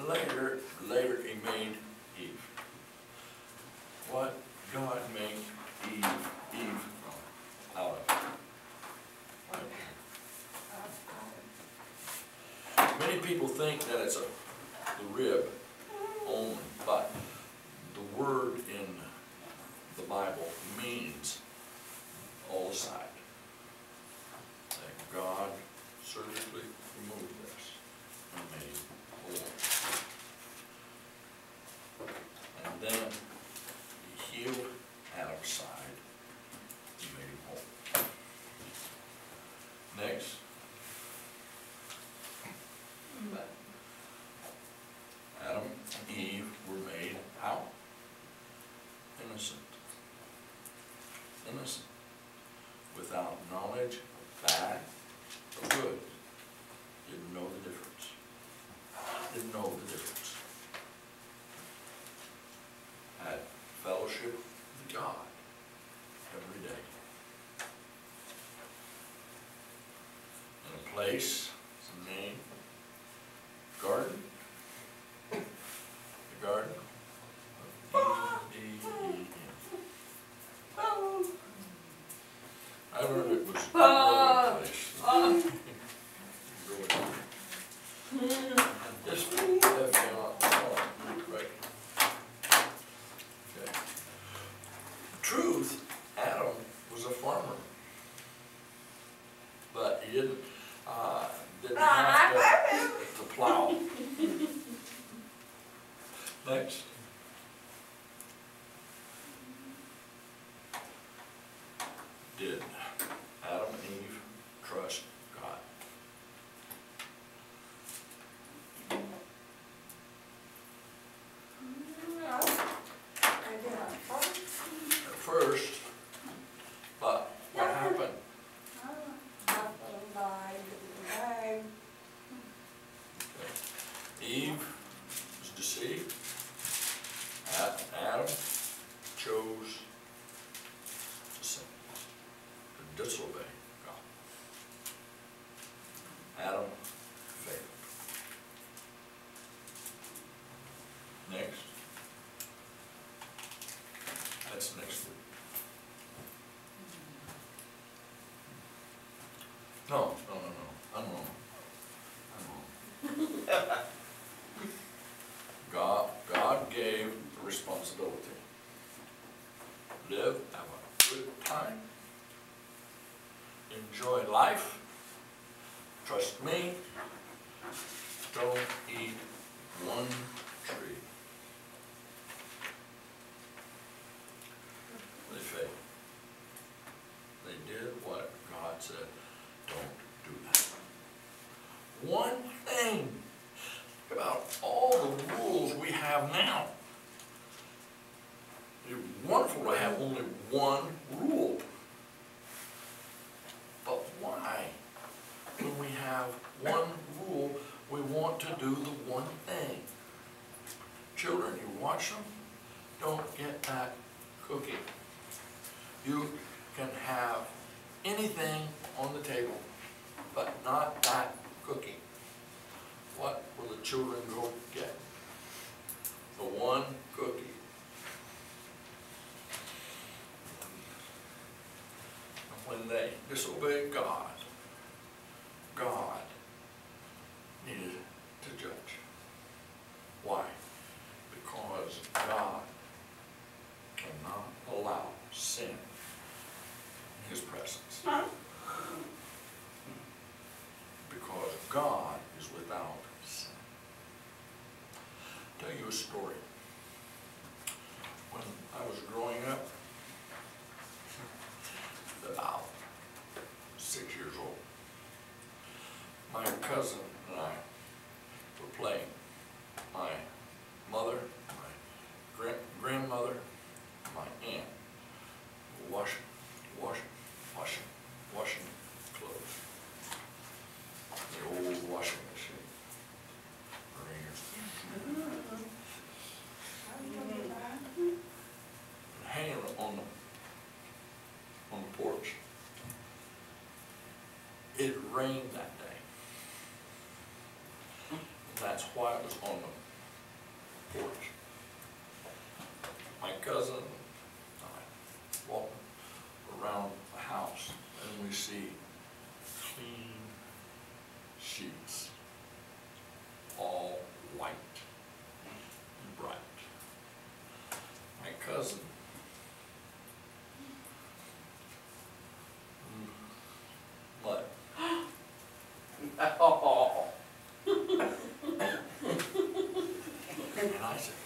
later he made Eve. What God made Eve from? Out of. Many people think that it's the rib only, but the word in the Bible means all side. That God surgically removed this and made whole. And then he healed Adam's side and made him whole. Next. Adam and Eve were made how? Innocent. Innocent. Without knowledge of bad or good. Didn't know the difference. Didn't know the difference. Had fellowship with God every day. In a place, some name, garden. The garden of Eden. I learned it was a really place. Really. This left out. Right. Okay. Truth, Adam was a farmer, but he didn't have to plow. Next. Did Adam and Eve trust God? At first, but what happened? Okay. Eve was deceived. Adam chose to sin, to disobey God. Adam failed. Next. That's next week. No. I'm wrong. God gave the responsibility. Live, have a good time, enjoy life, trust me, don't eat one tree. They failed. They did what God said, don't do that. One thing. Think about all the rules we have now. It's wonderful to have only one rule. But why, when we have one rule, we want to do the one thing? Children, you watch them, don't get that cookie. You can have anything on the table, but not that cookie. What will the children go get? The one cookie. And when they disobeyed God, God needed to judge. Why? Because God cannot allow sin in His presence. Because God is without sin. I'll tell you a story. When I was growing up, about 6 years old, my cousin and I were playing. My mother, my grandmother, my aunt were washing clothes. The old washing machine. Hanging on the porch. It rained that day. And that's why it was on porch. My cousin and I walk around the house and we see clean sheets, all white and bright. My cousin what? Oh. And I said,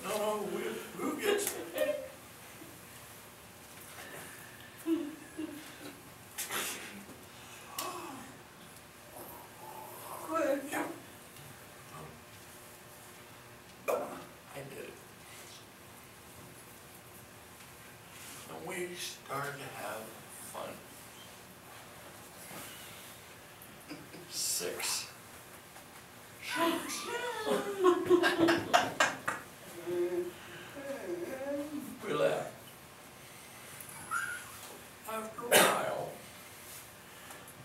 no, who gets yeah. I did it. And we started to have fun. 6 sheets. We left. After a while,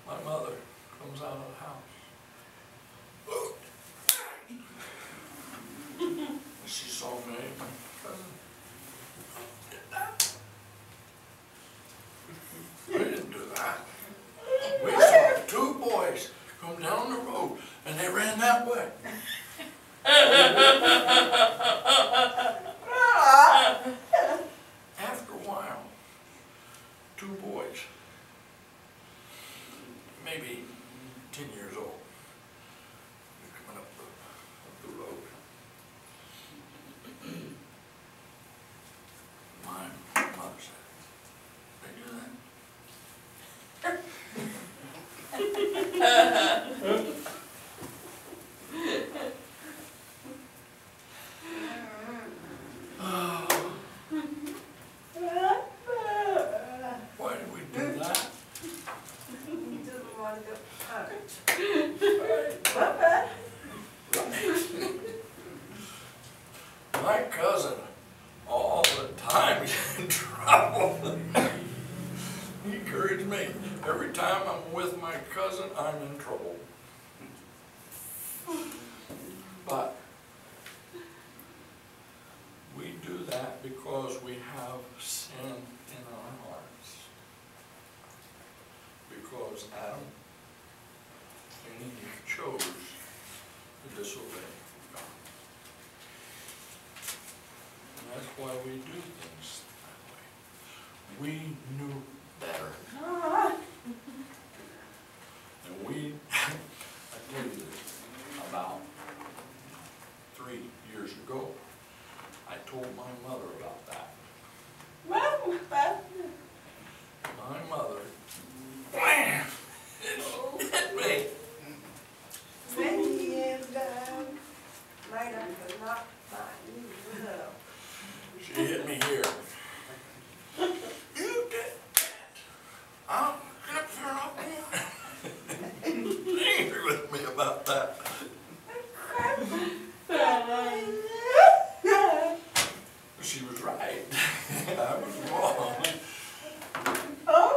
my mother comes out of the house. She saw me and my cousin. Did that? We didn't do that. We saw 2 boys come down the road and they ran that way. After a while, 2 boys, maybe 10 years old, they're coming up the road. My mother said, "They do that?" Why did we do that? You didn't want to get punched. My cousin, all the time, he's in trouble. He encouraged me. Every time I'm with my cousin, I'm in trouble. But we do that because we have sin in our hearts. Because Adam and Eve chose to disobey God. And that's why we do things that way. We knew better. And we, I tell you this, about 3 years ago, I told my mother about that. My mother, wham, it hit me. Many years ago, later could not find you. She hit me here. You did that. I'm angry with me about that. She was right. I was wrong. Oh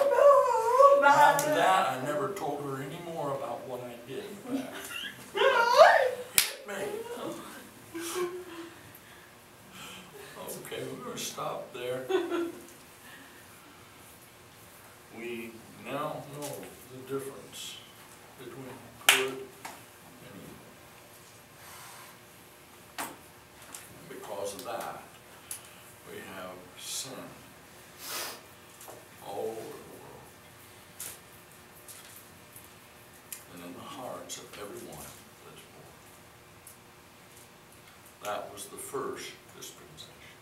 no! After that, I never told her any more about what I did in the past. Hit me. Okay, we're going to stop there. We now know the difference between good and evil. And because of that, we have sin all over the world and in the hearts of everyone that's born. That was the first dispensation.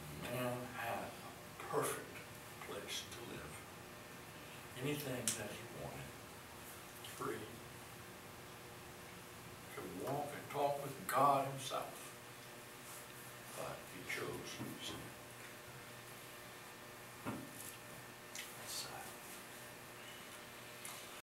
And man had a perfect place to live. Anything that he